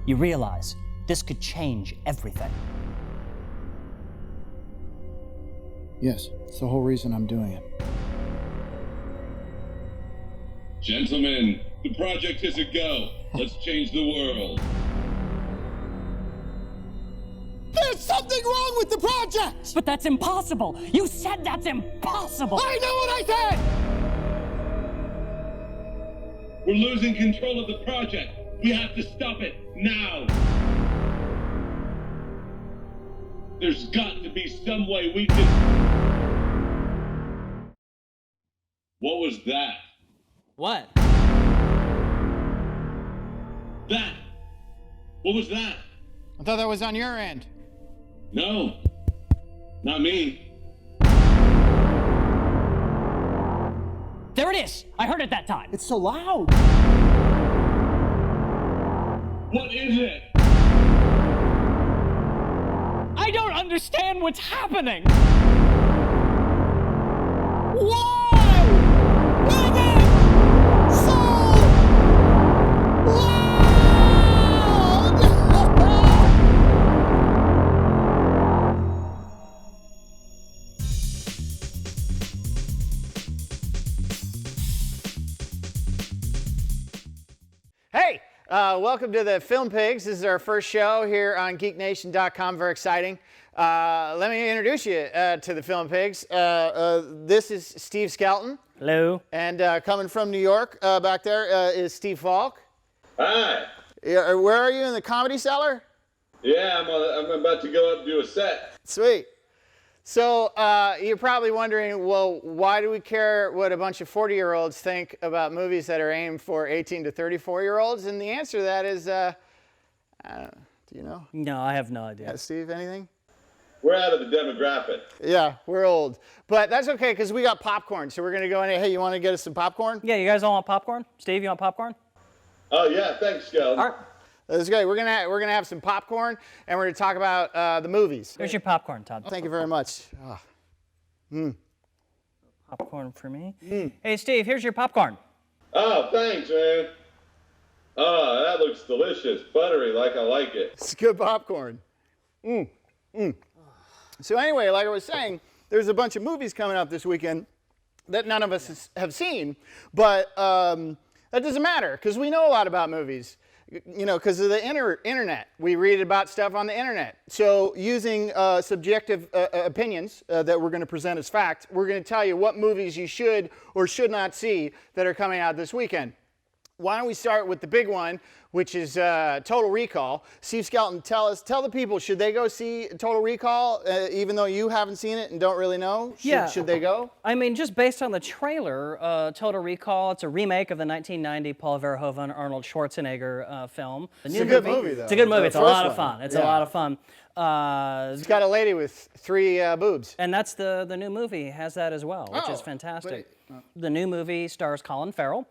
You realize this could change everything. Yes, it's the whole reason I'm doing it. Gentlemen, the project is a go. Let's change the world. There's something wrong with the project! But that's impossible! You said that's impossible! I know what I said! We're losing control of the project. We have to stop it now. There's got to be some way we can... What was that? What? That! What was that? I thought that was on your end. No, not me. There it is! I heard it that time! It's so loud! What is it? I don't understand what's happening! Why? Is it so loud? Hey, welcome to the Film Pigs. This is our first show here on GeekNation.com. Very exciting. Let me introduce you to the Film Pigs. This is Steve Skelton. Hello. And coming from New York back there is Steve Falk. Hi. Yeah, where are you, in the Comedy Cellar? Yeah, I'm about to go up and do a set. Sweet. So you're probably wondering, well, why do we care what a bunch of 40-year-olds think about movies that are aimed for 18 to 34-year-olds? And the answer to that is, do you know? No, I have no idea. Yeah, Steve, anything? We're out of the demographic. Yeah, we're old. But that's okay, because we got popcorn. So we're going to go in here. Hey, you want to get us some popcorn? Yeah, you guys all want popcorn? Steve, you want popcorn? Oh, yeah, thanks, Skelton. All right. That's great. We're gonna have some popcorn, and we're gonna talk about the movies. Here's your popcorn, Todd. Thank you very much. Popcorn for me. Hey, Steve, here's your popcorn. Oh, thanks, man. Oh, that looks delicious. Buttery, like I like it. It's good popcorn. So anyway, like I was saying, there's a bunch of movies coming up this weekend that none of us have seen, but that doesn't matter, because we know a lot about movies. You know, because of the internet. We read about stuff on the internet. So using subjective opinions that we're going to present as fact, we're going to tell you what movies you should or should not see that are coming out this weekend. Why don't we start with the big one, which is Total Recall. Steve Skelton, tell the people, should they go see Total Recall, even though you haven't seen it and don't really know? Should they go? I mean, just based on the trailer, Total Recall, it's a remake of the 1990 Paul Verhoeven, Arnold Schwarzenegger film. It's a good movie, though. It's a good movie. It's a lot of one. fun. It's a lot of fun. It's got a lady with 3 boobs. And that's the new movie has that as well, which is fantastic. The new movie stars Colin Farrell.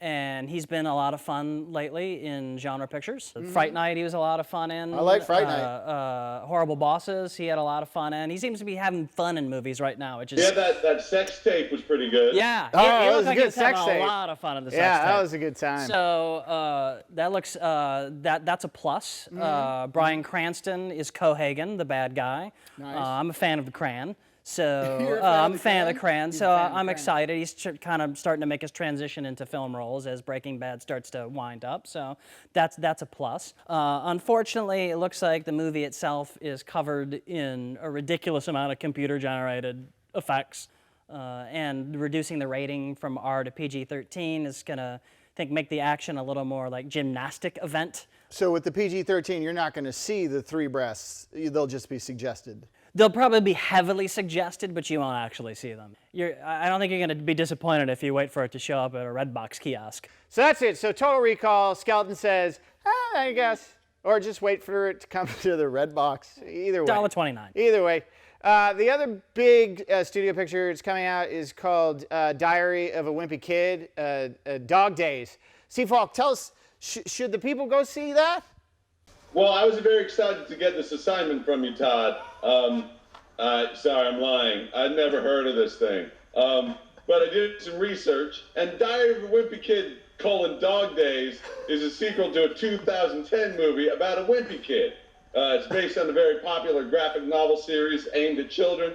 And he's been a lot of fun lately in genre pictures. Fright Night, he was a lot of fun in. I like Fright Night. Horrible Bosses, he had a lot of fun in. He seems to be having fun in movies right now. Which is, Yeah, that sex tape was pretty good. Yeah, that was looked a like good he was having sex tape. a lot of fun in the sex tape. Yeah, that was a good time. So that looks, that's a plus. Bryan Cranston is Cohagen, the bad guy. Nice. I'm a fan of the Cran. So You're a fan I'm of a the fan of the Cran? Cran, so I'm excited. He's kind of starting to make his transition into film roles as Breaking Bad starts to wind up, so that's a plus. Unfortunately, it looks like the movie itself is covered in a ridiculous amount of computer-generated effects, and reducing the rating from R to PG-13 is gonna, I think, make the action a little more like gymnastic event. So with the PG-13, you're not going to see the 3 breasts. They'll just be suggested. They'll probably be heavily suggested, but you won't actually see them. I don't think you're going to be disappointed if you wait for it to show up at a Redbox kiosk. So that's it. So Total Recall, Skelton says, I guess. Or just wait for it to come to the Redbox. Either way. $1.29. Either way. The other big studio picture that's coming out is called Diary of a Wimpy Kid, Dog Days. Steve Falk, tell us, should the people go see that? Well, I was very excited to get this assignment from you, Todd. Sorry, I'm lying. I'd never heard of this thing. But I did some research, and Diary of a Wimpy Kid Dog Days is a sequel to a 2010 movie about a wimpy kid. It's based on a very popular graphic novel series aimed at children.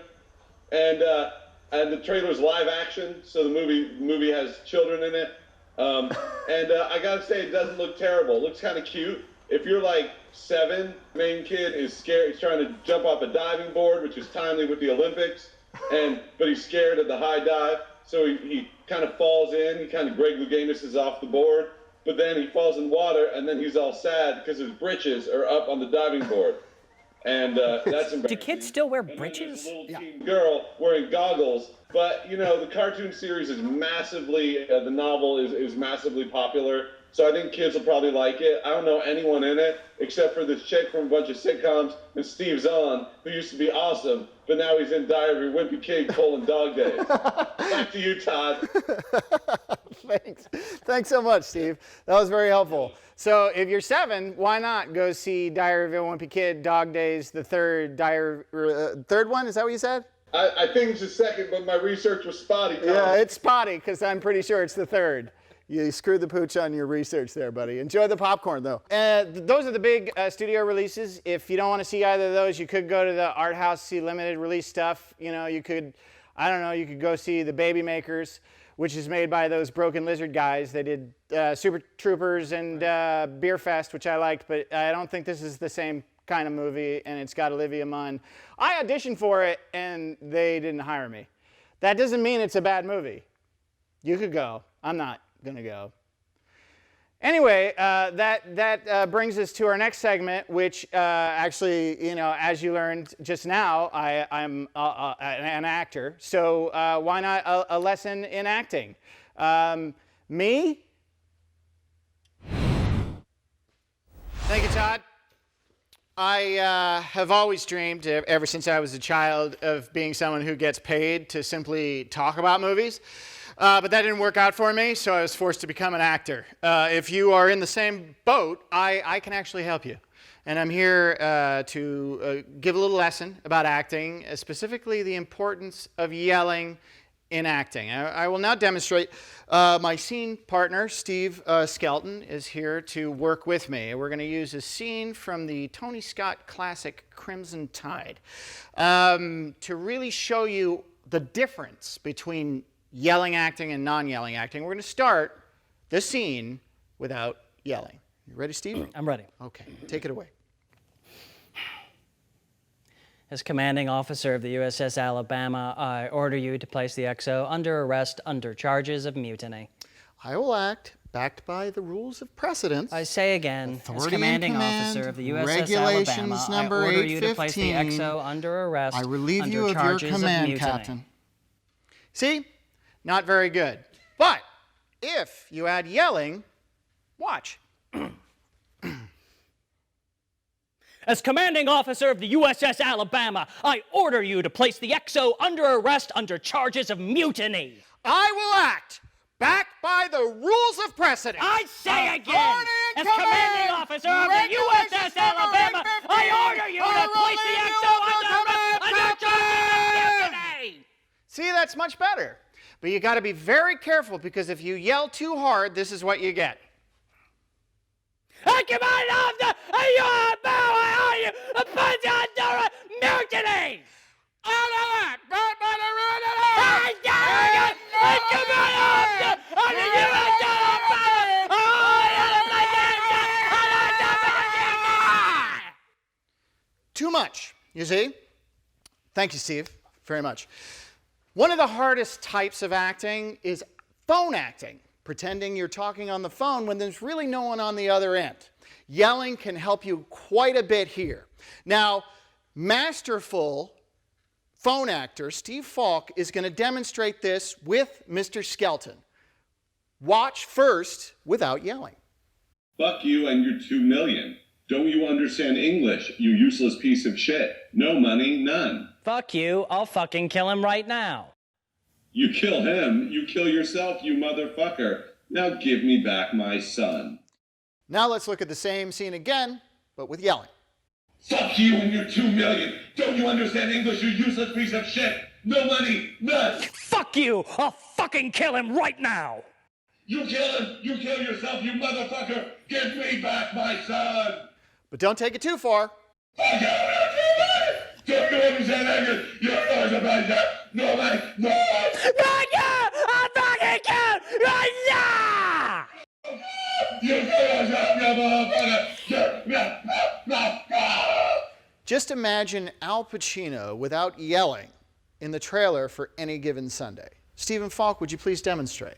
And the trailer's live action, so the movie has children in it. I gotta say, it doesn't look terrible. It looks kind of cute. If you're like 7, main kid is scared. He's trying to jump off a diving board, which is timely with the Olympics, but he's scared of the high dive, so he kind of falls in. He kind of Greg Louganis is off the board, but then he falls in water, and then he's all sad because his britches are up on the diving board. And that's embarrassing. Do kids still wear britches? There's a little teen girl wearing goggles, but the cartoon series is massively, the novel is massively popular, so I think kids will probably like it. I don't know anyone in it except for this chick from a bunch of sitcoms and Steve Zahn, who used to be awesome, but now he's in Diary of a Wimpy Kid, Dog Days. Back to you, Todd. Thanks so much, Steve. That was very helpful. So if you're 7, why not go see Diary of a Wimpy Kid, Dog Days, the third one? Is that what you said? I think it's the second, but my research was spotty, Todd. Yeah, it's spotty because I'm pretty sure it's the third. You screwed the pooch on your research there, buddy. Enjoy the popcorn, though. Those are the big studio releases. If you don't want to see either of those, you could go to the art house, see limited release stuff. You could, you could go see The Baby Makers, which is made by those Broken Lizard guys. They did Super Troopers and Beer Fest, which I liked, but I don't think this is the same kind of movie, and it's got Olivia Munn. I auditioned for it, and they didn't hire me. That doesn't mean it's a bad movie. You could go. I'm not going to go. Anyway, that brings us to our next segment, which actually, as you learned just now, I'm an actor. So why not a lesson in acting? Me? Thank you, Todd. I have always dreamed, ever since I was a child, of being someone who gets paid to simply talk about movies. But that didn't work out for me, so I was forced to become an actor. If you are in the same boat, I can actually help you. And I'm here to give a little lesson about acting, specifically the importance of yelling in acting. I will now demonstrate. My scene partner, Steve Skelton, is here to work with me. We're going to use a scene from the Tony Scott classic Crimson Tide to really show you the difference between yelling acting and non-yelling acting. We're going to start the scene without yelling. You ready, Steve? I'm ready. Okay, take it away. As commanding officer of the USS Alabama, I order you to place the XO under arrest under charges of mutiny. I will act backed by the rules of precedence. I say again, Authority as commanding and command, officer of the USS regulations Alabama, I number order you to place the 815. XO under arrest I relieve under you of your charges command, mutiny. Captain. See? Not very good. But if you add yelling, watch. As commanding officer of the USS Alabama, I order you to place the XO under arrest under charges of mutiny. I will act backed by the rules of precedence. I say again, as commanding officer of the USS Alabama, I order you to place the XO under arrest under charges of mutiny. See, that's much better. But you got to be very careful, because if you yell too hard, this is what you get. I command officer of the I order you to place the under mutiny. I command officer of the USS Alabama, I order you to place the under mutiny. Too much, you see? Thank you, Steve, very much. One of the hardest types of acting is phone acting, pretending you're talking on the phone when there's really no one on the other end. Yelling can help you quite a bit here. Now, masterful phone actor Steve Falk is going to demonstrate this with Mr. Skelton. Watch first without yelling. Fuck you and your 2 million. Don't you understand English, you useless piece of shit? No money, none. Fuck you, I'll fucking kill him right now. You kill him, you kill yourself, you motherfucker. Now give me back my son. Now let's look at the same scene again, but with yelling. Fuck you and your 2 million. Don't you understand English, you useless piece of shit? No money, none. Fuck you, I'll fucking kill him right now. You kill him! You kill yourself, you motherfucker! Give me back my son! But don't take it too far. Fuck you! Don't do what you said, you're not about that! No, man! No! You kill yourself, you motherfucker! Just imagine Al Pacino without yelling in the trailer for Any Given Sunday. Stephen Falk, would you please demonstrate?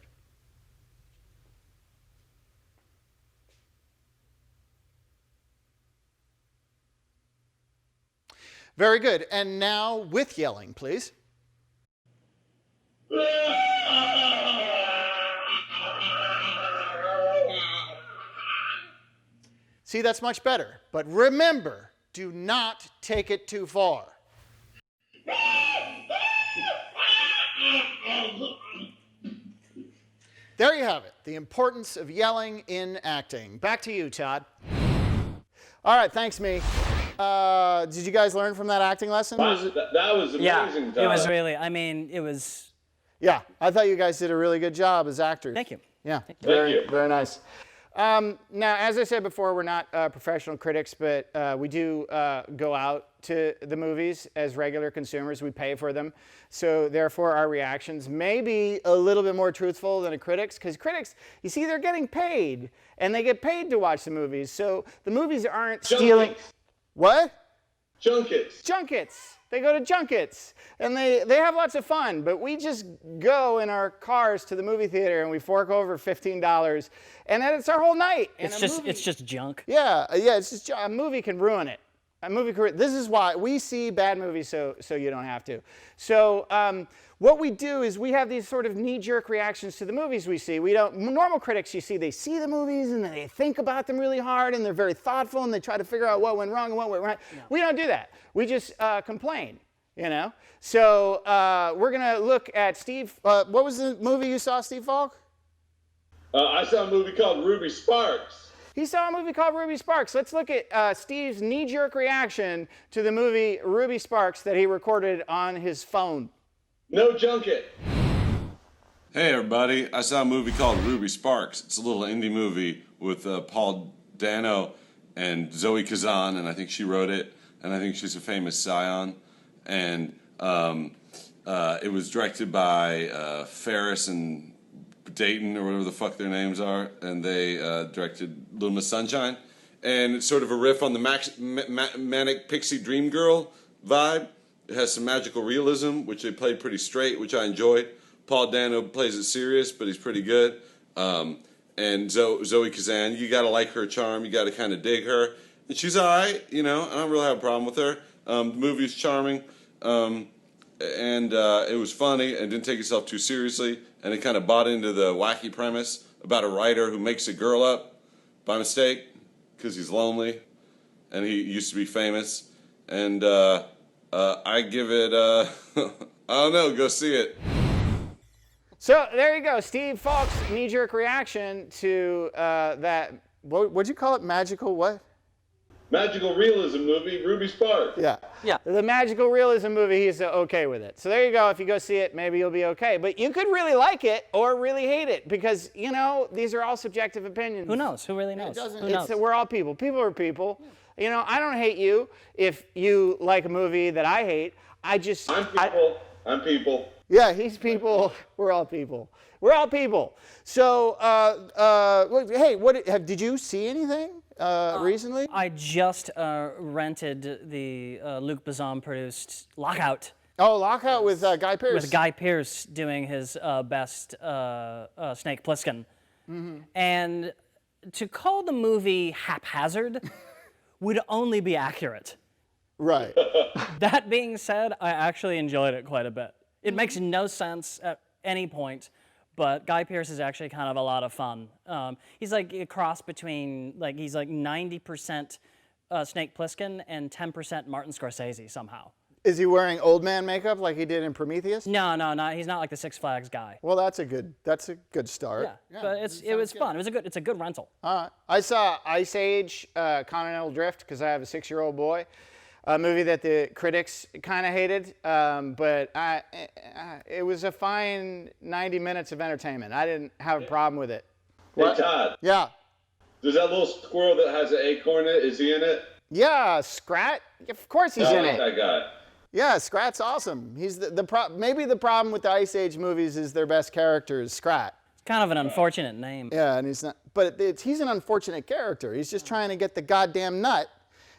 Very good. And now with yelling, please. See, that's much better. But remember, do not take it too far. There you have it. The importance of yelling in acting. Back to you, Todd. All right, thanks, me. Did you guys learn from that acting lesson? That was amazing, Yeah, Todd. it was really, I mean, it was... Yeah, I thought you guys did a really good job as actors. Thank you. Yeah, Thank very, you. very nice. Now, as I said before, we're not professional critics, but we do go out to the movies as regular consumers. We pay for them. So therefore, our reactions may be a little bit more truthful than a critic's, because critics, you see, they're getting paid, and they get paid to watch the movies. So the movies aren't stealing... What? Junkets. Junkets. They go to junkets, and they have lots of fun, but we just go in our cars to the movie theater and we fork over $15, and then it's our whole night. It's just junk. Yeah, it's just a movie can ruin it. This is why we see bad movies, so you don't have to. So what we do is we have these sort of knee-jerk reactions to the movies we see. We don't. Normal critics, you see, they see the movies and then they think about them really hard and they're very thoughtful and they try to figure out what went wrong and what went right. No. We don't do that. We just complain, you know. So we're gonna look at Steve. What was the movie you saw, Steve Falk? I saw a movie called Ruby Sparks. He saw a movie called Ruby Sparks. Let's look at Steve's knee-jerk reaction to the movie Ruby Sparks that he recorded on his phone. No junket. Hey everybody, I saw a movie called Ruby Sparks. It's a little indie movie with Paul Dano and Zoe Kazan, and I think she wrote it, and I think she's a famous scion. And it was directed by Ferris and Dayton, or whatever the fuck their names are, and they directed Little Miss Sunshine. And it's sort of a riff on the Manic Pixie Dream Girl vibe. It has some magical realism, which they played pretty straight, which I enjoyed. Paul Dano plays it serious, but he's pretty good. And Zoe Kazan, you gotta like her charm, you gotta kind of dig her. And she's alright, you know, I don't really have a problem with her. The movie's charming, and it was funny, and didn't take itself too seriously, and it kind of bought into the wacky premise about a writer who makes a girl up by mistake, because he's lonely, and he used to be famous. And I give it, I don't know, go see it. So there you go, Steve Falk's knee-jerk reaction to that, what'd you call it, magical what? Magical realism movie, Ruby Sparks. Yeah. The magical realism movie, he's okay with it. So there you go, if you go see it, maybe you'll be okay. But you could really like it or really hate it, because, you know, these are all subjective opinions. Who knows? Who really knows? Who knows? We're all people. People are people. You know, I don't hate you if you like a movie that I hate. I'm people. Yeah, he's people. We're all people. We're all people. So, hey, did you see anything recently? I just rented the Luc Besson produced Lockout. Oh, Lockout with Guy Pearce. With Guy Pearce doing his best Snake Plissken. Mm-hmm. And to call the movie haphazard would only be accurate. Right. That being said, I actually enjoyed it quite a bit. It makes no sense at any point, but Guy Pearce is actually kind of a lot of fun. He's like a cross between, he's like 90% Snake Plissken and 10% Martin Scorsese somehow. Is he wearing old man makeup like he did in Prometheus? No, he's not like the Six Flags guy. Well, that's a good start. Yeah, but it was fun. It's a good rental. I saw Ice Age, Continental Drift, because I have a 6-year-old boy. a movie that the critics kind of hated, but it was a fine 90 minutes of entertainment. I didn't have a problem with it. Hey, Todd. Yeah. There's that little squirrel that has an acorn in it. Is he in it? Yeah, Scrat. Of course he's in it. That guy. Yeah, Scrat's awesome. He's maybe the problem with the Ice Age movies is their best character is Scrat. It's kind of an unfortunate name. Yeah, and he's not. But he's an unfortunate character. He's just trying to get the goddamn nut,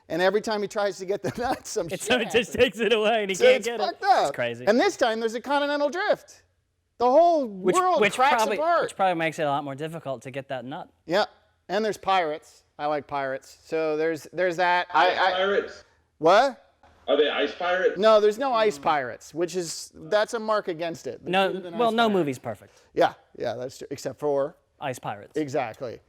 and every time he tries to get the nut, some shit So it just takes it away and he So can't it's get fucked it. up. It's crazy. And this time there's a continental drift. The whole world cracks apart. Which probably makes it a lot more difficult to get that nut. Yeah, and there's pirates. I like pirates. So there's that. Pirates? What? Are they ice pirates? No, there's no ice pirates, that's a mark against it. No, well, no movie's perfect. Yeah, that's true, except for Ice pirates. exactly.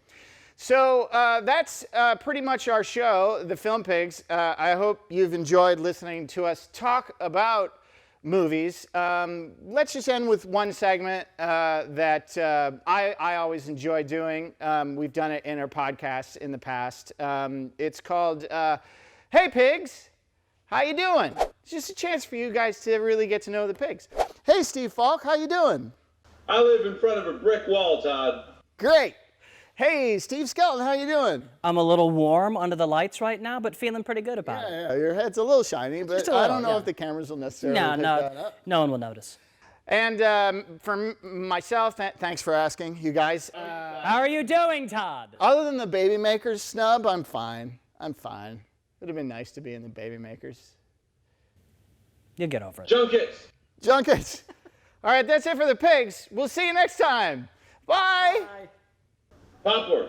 So that's pretty much our show, The Film Pigs. I hope you've enjoyed listening to us talk about movies. Let's just end with one segment that I always enjoy doing. We've done it in our podcasts in the past. It's called Hey Pigs, how you doing? It's just a chance for you guys to really get to know the pigs. Hey Steve Falk, how you doing? I live in front of a brick wall, Todd. Great. Hey Steve Skelton, how you doing? I'm a little warm under the lights right now, but feeling pretty good about it. Yeah, your head's a little shiny, but Just a I little, don't know yeah. if the cameras will necessarily No, pick that up. no one will notice. And for myself, thanks for asking, you guys. How are you doing, Todd? Other than the Baby Makers snub, I'm fine. It would have been nice to be in the Baby Makers. You'll get over it. Junkets. Junkets. All right, that's it for the pigs. We'll see you next time. Bye. Popcorn.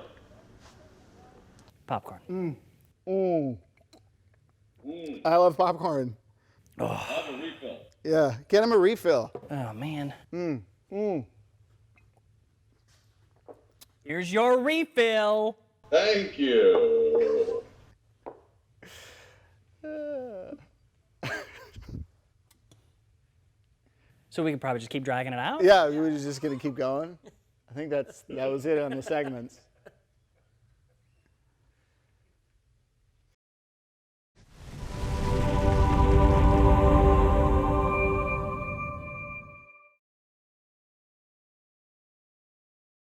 Popcorn. I love popcorn. Have a refill. Yeah, get him a refill. Oh, man. Here's your refill. Thank you. So we could probably just keep dragging it out? Yeah, we were just gonna keep going. I think that was it on the segments.